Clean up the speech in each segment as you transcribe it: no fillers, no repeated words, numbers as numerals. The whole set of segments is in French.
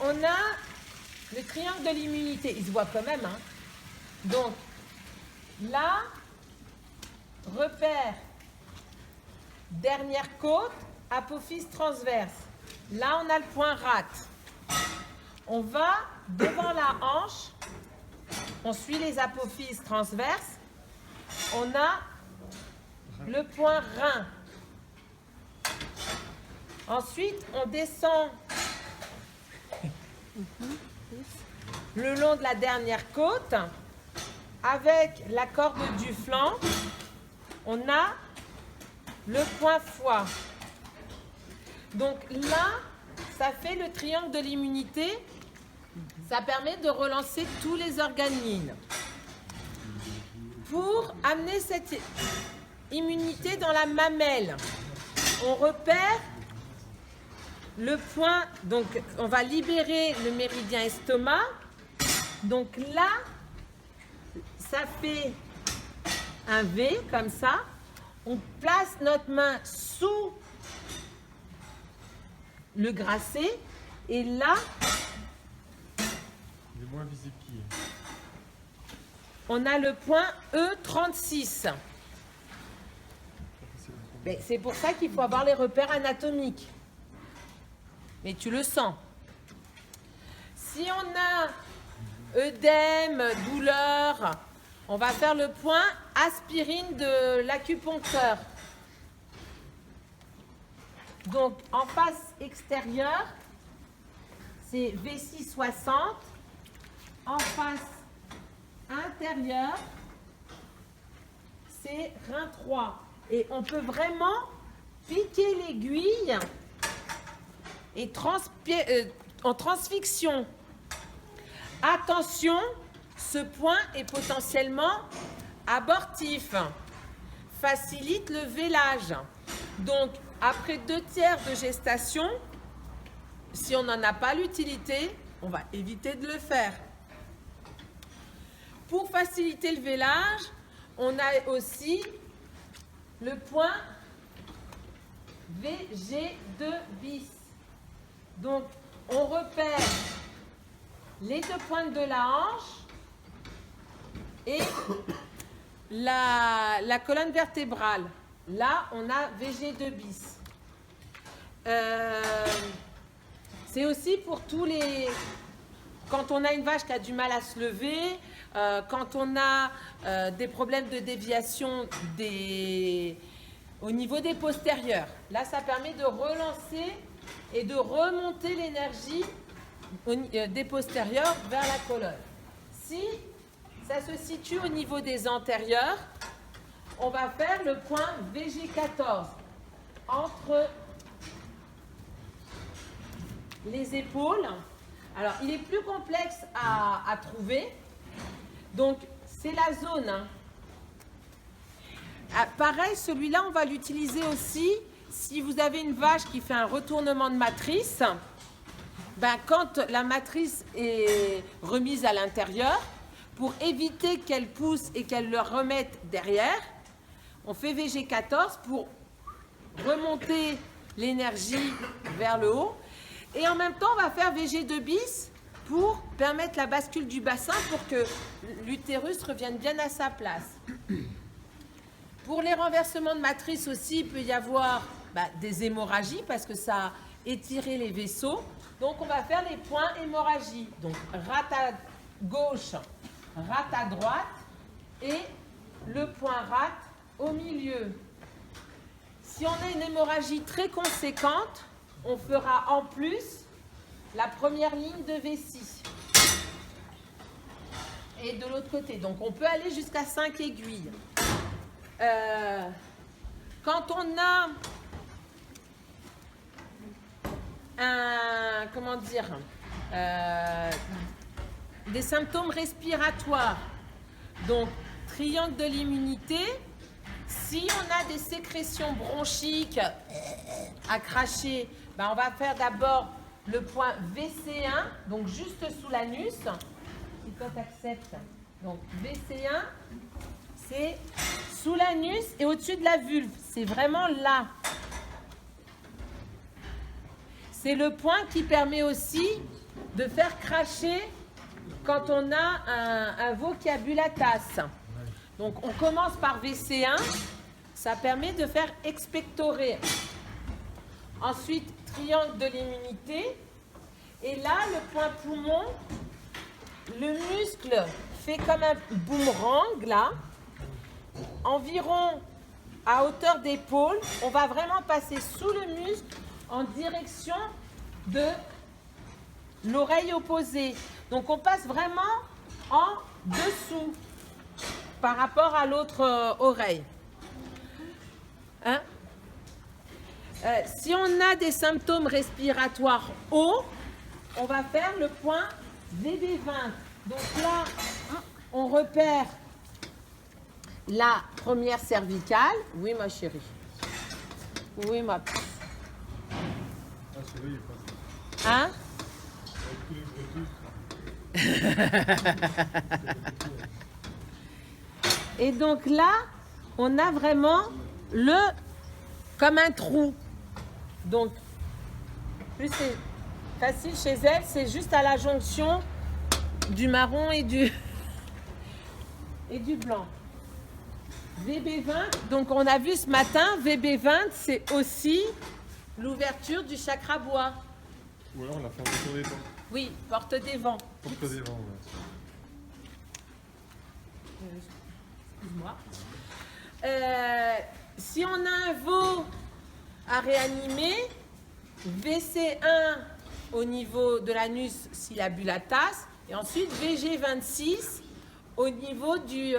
on a le triangle de l'immunité. Il se voit quand même, hein. Donc, là, repère, dernière côte, apophyse transverse. Là, on a le point rate. On va devant la hanche, on suit les apophyses transverses, on a le point rein. Ensuite, on descend le long de la dernière côte. Avec la corde du flanc, on a le point foie. Donc là, ça fait le triangle de l'immunité. Ça permet de relancer tous les organes yin. Pour amener cette immunité dans la mamelle, on repère le point, donc on va libérer le méridien estomac. Donc là, ça fait un V comme ça. On place notre main sous le grasset et là, il est moins visible qu'ier. On a le point E36. C'est pour ça qu'il faut avoir les repères anatomiques. Mais tu le sens. Si on a œdème, douleur, on va faire le point aspirine de l'acupuncteur. Donc, en face extérieure, c'est V660. En face intérieure, c'est rein 3. Et on peut vraiment piquer l'aiguille et en transfixion. Attention, ce point est potentiellement abortif. Facilite le vélage. Donc, après 2/3 de gestation, si on n'en a pas l'utilité, on va éviter de le faire. Pour faciliter le vélage, on a aussi le point VG2 bis. Donc, on repère les 2 pointes de la hanche et la colonne vertébrale. Là, on a VG2 bis. C'est aussi pour tous les... Quand on a une vache qui a du mal à se lever, quand on a des problèmes de déviation au niveau des postérieurs. Là, ça permet de relancer et de remonter l'énergie des postérieurs vers la colonne. Si ça se situe au niveau des antérieurs, on va faire le point VG14 entre les épaules. Alors, il est plus complexe à trouver. Donc, c'est la zone. Hein. Ah, pareil, celui-là, on va l'utiliser aussi si vous avez une vache qui fait un retournement de matrice. Ben, quand la matrice est remise à l'intérieur, pour éviter qu'elle pousse et qu'elle le remette derrière, on fait VG14 pour remonter l'énergie vers le haut. Et en même temps, on va faire VG2 bis pour permettre la bascule du bassin pour que l'utérus revienne bien à sa place. Pour les renversements de matrice aussi, il peut y avoir des hémorragies parce que ça a étiré les vaisseaux. Donc, on va faire les points hémorragie. Donc, rate à gauche, rate à droite et le point rate au milieu. Si on a une hémorragie très conséquente, on fera en plus la première ligne de vessie. Et de l'autre côté. Donc, on peut aller jusqu'à 5 aiguilles. Quand on a des symptômes respiratoires, donc triangle de l'immunité, si on a des sécrétions bronchiques à cracher, on va faire d'abord le point VC1, donc juste sous l'anus. Si toi t'acceptes, donc VC1, c'est sous l'anus et au-dessus de la vulve. C'est vraiment là. C'est le point qui permet aussi de faire cracher quand on a un veau qui a bu la tasse. Donc on commence par VC1, ça permet de faire expectorer. Ensuite, triangle de l'immunité. Et là, le point poumon, le muscle fait comme un boomerang, là, environ à hauteur d'épaule. On va vraiment passer sous le muscle en direction de l'oreille opposée. Donc, on passe vraiment en dessous par rapport à l'autre oreille. Hein? Si on a des symptômes respiratoires hauts, on va faire le point VB20. Donc là, on repère la première cervicale. Oui, ma chérie. Oui, ma puce. Hein? Et donc là, on a vraiment comme un trou. Donc, plus c'est facile chez elle, c'est juste à la jonction du marron et du blanc. VB20, donc on a vu ce matin, VB20, c'est aussi l'ouverture du chakra bois. Ou alors la fermeture des dents. Oui, porte des vents. Porte des vents, ouais. Excuse-moi. Si on a un veau à réanimer, VC1 au niveau de l'anus s'il a bu la tasse, et ensuite VG26 au niveau du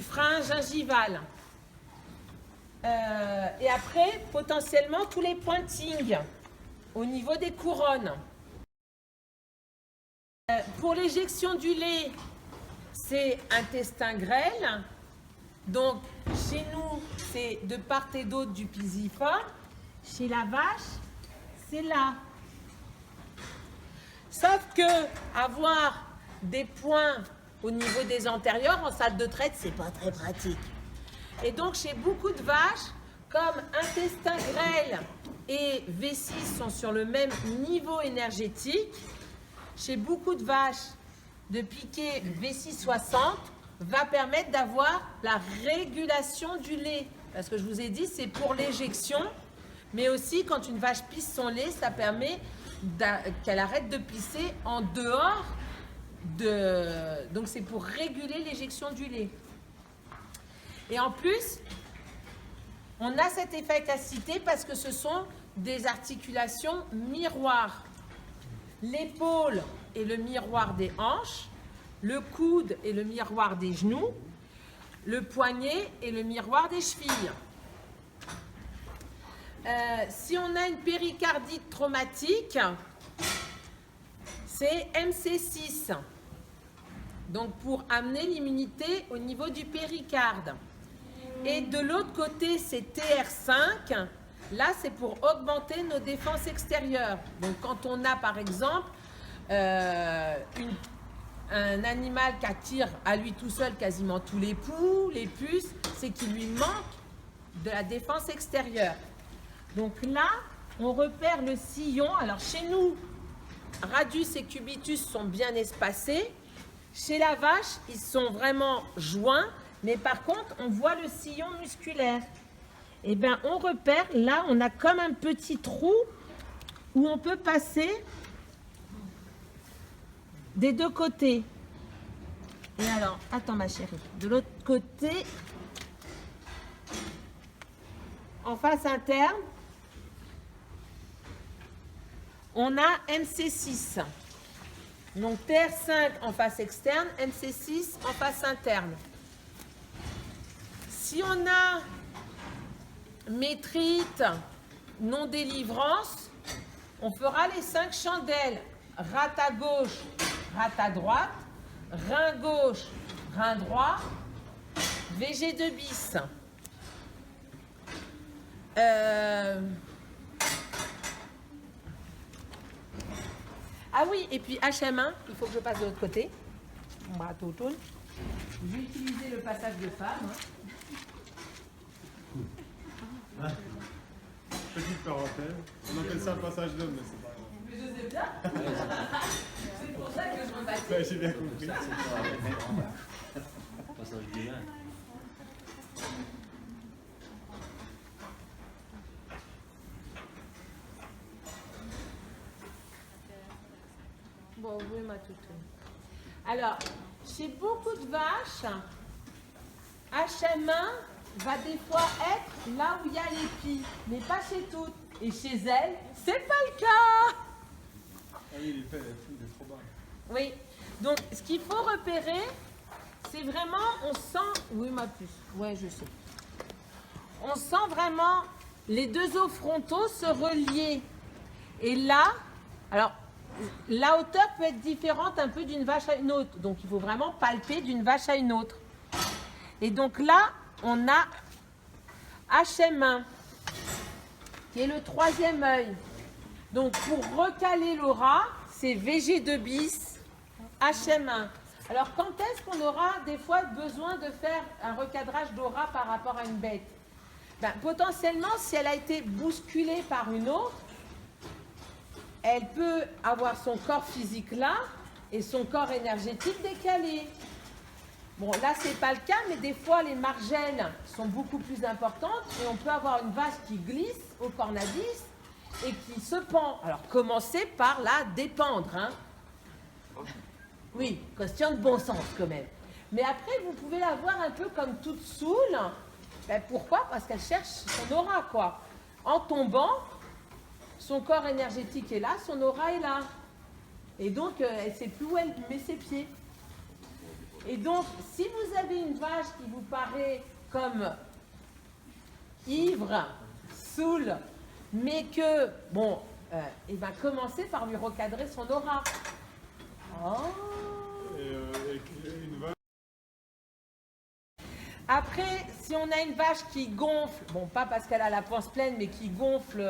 frein gingival. Et après, potentiellement, tous les pointings au niveau des couronnes. Pour l'éjection du lait, c'est intestin grêle. Donc, chez nous, c'est de part et d'autre du pisiforme. Chez la vache, c'est là. Sauf que avoir des points au niveau des antérieurs en salle de traite, c'est pas très pratique. Et donc, chez beaucoup de vaches, comme intestin grêle et V6 sont sur le même niveau énergétique, chez beaucoup de vaches, de piquer V6 60 va permettre d'avoir la régulation du lait. Parce que je vous ai dit, c'est pour l'éjection, mais aussi quand une vache pisse son lait, ça permet qu'elle arrête de pisser en dehors de... Donc c'est pour réguler l'éjection du lait. Et en plus, on a cette efficacité parce que ce sont des articulations miroirs. L'épaule est le miroir des hanches, le coude est le miroir des genoux, le poignet est le miroir des chevilles. Si on a une péricardite traumatique, c'est MC6. Donc pour amener l'immunité au niveau du péricarde. Et de l'autre côté, c'est TR5. Là, c'est pour augmenter nos défenses extérieures. Donc quand on a par exemple un animal qui attire à lui tout seul quasiment tous les poux, les puces, c'est qu'il lui manque de la défense extérieure. Donc là, on repère le sillon. Alors chez nous, radius et cubitus sont bien espacés. Chez la vache, ils sont vraiment joints, mais par contre, on voit le sillon musculaire. Eh bien, on repère, là, on a comme un petit trou où on peut passer des deux côtés. Et alors, attends ma chérie, de l'autre côté, en face interne, on a MC6. Donc TR5 en face externe, MC6 en face interne. Si on a métrite, non-délivrance, on fera les 5 chandelles. Rate à gauche, rate à droite, rein gauche, rein droit, VG2 bis. Ah oui, et puis HM1, il faut que je passe de l'autre côté. On va tourner. J'ai utilisé le passage de femme. Petite parenthèse, on appelle ça le passage d'homme, mais c'est pas grave. bien. C'est pour ça que je me bats. Ouais, j'ai bien compris. Passage du vin. Bon, oui, ma toutou. Alors, chez beaucoup de vaches, HM1 va des fois être là où il y a les pies, mais pas chez toutes. Et chez elles, c'est pas le cas. Ah oui, il est trop bas. Oui. Donc, ce qu'il faut repérer, c'est vraiment, on sent... Oui, ma puce. Ouais, je sais. On sent vraiment les deux os frontaux se relier. Et là, alors, la hauteur peut être différente un peu d'une vache à une autre. Donc, il faut vraiment palper d'une vache à une autre. Et donc là, on a HM1, qui est le troisième œil. Donc, pour recaler l'aura, c'est VG2 bis, HM1. Alors, quand est-ce qu'on aura des fois besoin de faire un recadrage d'aura par rapport à une bête? Ben, potentiellement, si elle a été bousculée par une autre, elle peut avoir son corps physique là et son corps énergétique décalé. Bon, là, ce n'est pas le cas, mais des fois, les margelles sont beaucoup plus importantes et on peut avoir une vache qui glisse au cornadis et qui se pend. Alors, commencez par la dépendre. Hein. Oui, question de bon sens quand même. Mais après, vous pouvez la voir un peu comme toute saoule. Ben, pourquoi? Parce qu'elle cherche son aura, quoi. En tombant, son corps énergétique est là, son aura est là. Et donc, elle ne sait plus où elle met ses pieds. Et donc, si vous avez une vache qui vous paraît comme ivre, saoule, mais que, bon, et ben commencez par lui recadrer son aura. Oh. Et une vache. Après, si on a une vache qui gonfle, bon, pas parce qu'elle a la panse pleine, mais qui gonfle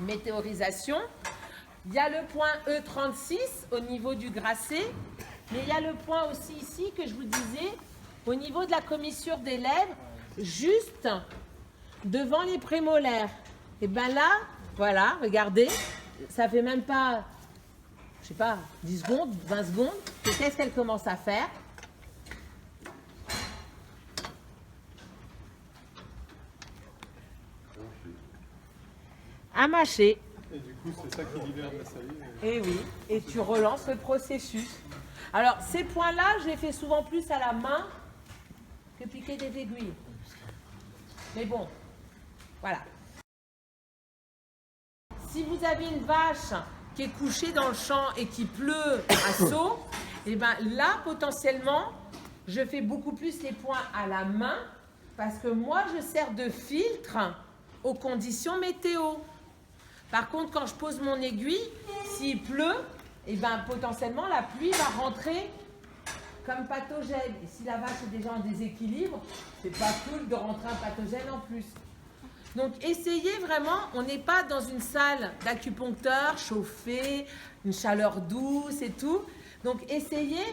météorisation, il y a le point E36 au niveau du grasset, mais il y a le point aussi ici que je vous disais, au niveau de la commissure des lèvres, juste devant les prémolaires. Et bien là, voilà, regardez, ça fait même pas, je sais pas, 10 secondes, 20 secondes, et qu'est-ce qu'elle commence à faire? À mâcher. Et du coup, c'est ça qui libère la salive. Et oui, et tu relances le processus. Alors, ces points-là, je les fais souvent plus à la main que piquer des aiguilles. Mais bon, voilà. Si vous avez une vache qui est couchée dans le champ et qui pleut à seau, et bien là, potentiellement, je fais beaucoup plus les points à la main parce que moi, je sers de filtre aux conditions météo. Par contre, quand je pose mon aiguille, s'il pleut, et ben, potentiellement, la pluie va rentrer comme pathogène. Et si la vache est déjà en déséquilibre, c'est pas cool de rentrer un pathogène en plus. Donc, essayez vraiment, on n'est pas dans une salle d'acupuncteur chauffée, une chaleur douce et tout. Donc, essayez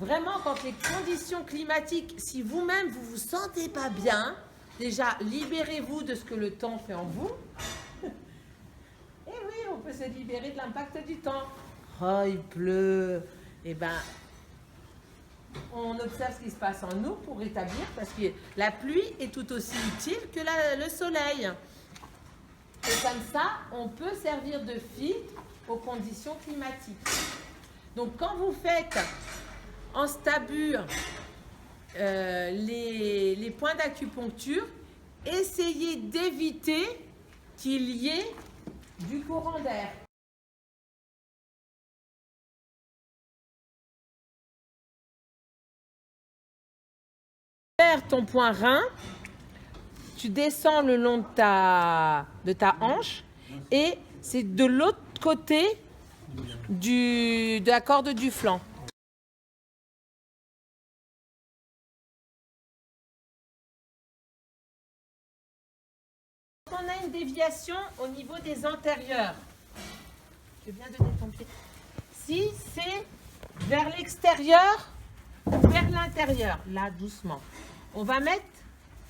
vraiment quand les conditions climatiques, si vous-même, vous ne vous sentez pas bien, déjà, libérez-vous de ce que le temps fait en vous. Et oui, on peut se libérer de l'impact du temps. Oh, il pleut. Eh bien, on observe ce qui se passe en nous pour rétablir, parce que la pluie est tout aussi utile que le soleil. Et comme ça, on peut servir de filtre aux conditions climatiques. Donc, quand vous faites en stabure les points d'acupuncture, essayez d'éviter qu'il y ait du courant d'air. Vers ton point rein, tu descends le long de ta hanche et c'est de l'autre côté de la corde du flanc. Quand on a une déviation au niveau des antérieurs, je vais bien donner ton pied. Si c'est vers l'extérieur ou vers l'intérieur, là doucement, on va mettre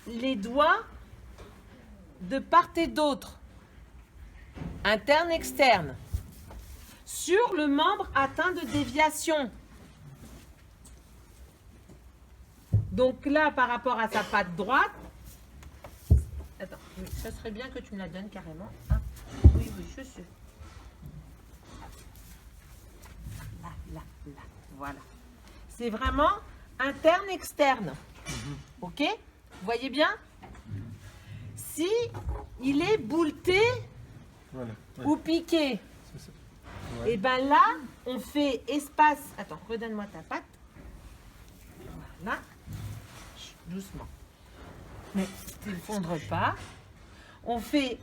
les doigts de part et d'autre, interne, externe. sur le membre atteint de déviation. Donc là, par rapport à sa patte droite, attends, oui, ça serait bien que tu me la donnes carrément. Hein. Oui, oui, je suis. Là, voilà. C'est vraiment interne-externe. Ok? Vous voyez bien? Si il est bouleté Voilà. Ouais. ou piqué, C'est ça. Ouais. et bien là, on fait espace. Attends, redonne-moi ta patte. Voilà. Chut, doucement. Mais tu ne fondres pas. On fait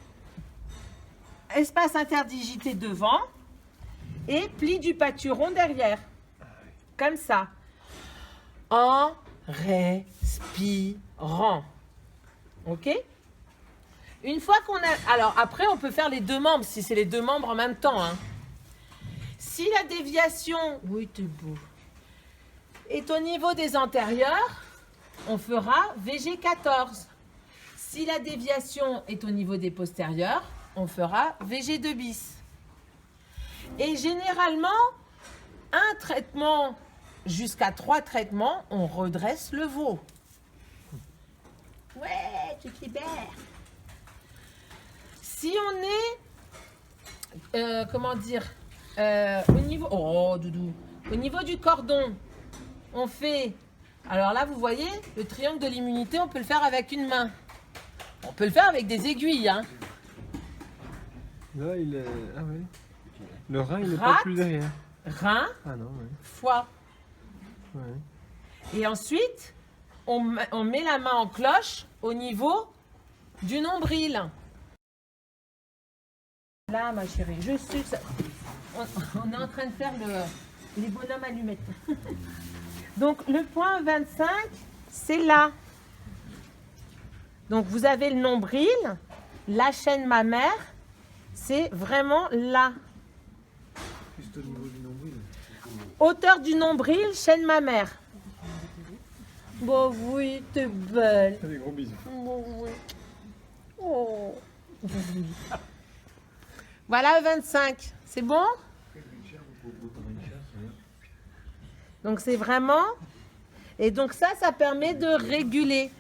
espace interdigité devant et pli du pâturon derrière. Comme ça. En respirant. Ok? Une fois qu'on a... Alors après, on peut faire les deux membres, si c'est les deux membres en même temps. Hein. Si la déviation... Oui, t'es beau. Est au niveau des antérieurs, on fera VG14. Si la déviation est au niveau des postérieurs, on fera VG2 bis. Et généralement, un traitement jusqu'à 3 traitements, on redresse le veau. Ouais, tu te libères. Si on est, comment dire, au niveau, oh doudou, au niveau du cordon, on fait, alors là vous voyez, le triangle de l'immunité, on peut le faire avec une main. On peut le faire avec des aiguilles, hein. Là, il est. Ah oui. Le rein, il n'est pas Rate. plus derrière. Rein, Ah non, oui. foie. Ouais. Et ensuite, on met la main en cloche au niveau du nombril. Là, ma chérie, je suis... On est en train de faire les bonhommes allumettes. Donc, le point 25, c'est là. Donc, vous avez le nombril, la chaîne mammaire, c'est vraiment là. Juste au niveau du nombril. Hauteur du nombril, chaîne mammaire. Bon, oui, t'es belle. Des gros bisous. Bon, oui. Oh. Voilà le 25. C'est bon? Donc, c'est vraiment... Et donc ça permet de réguler.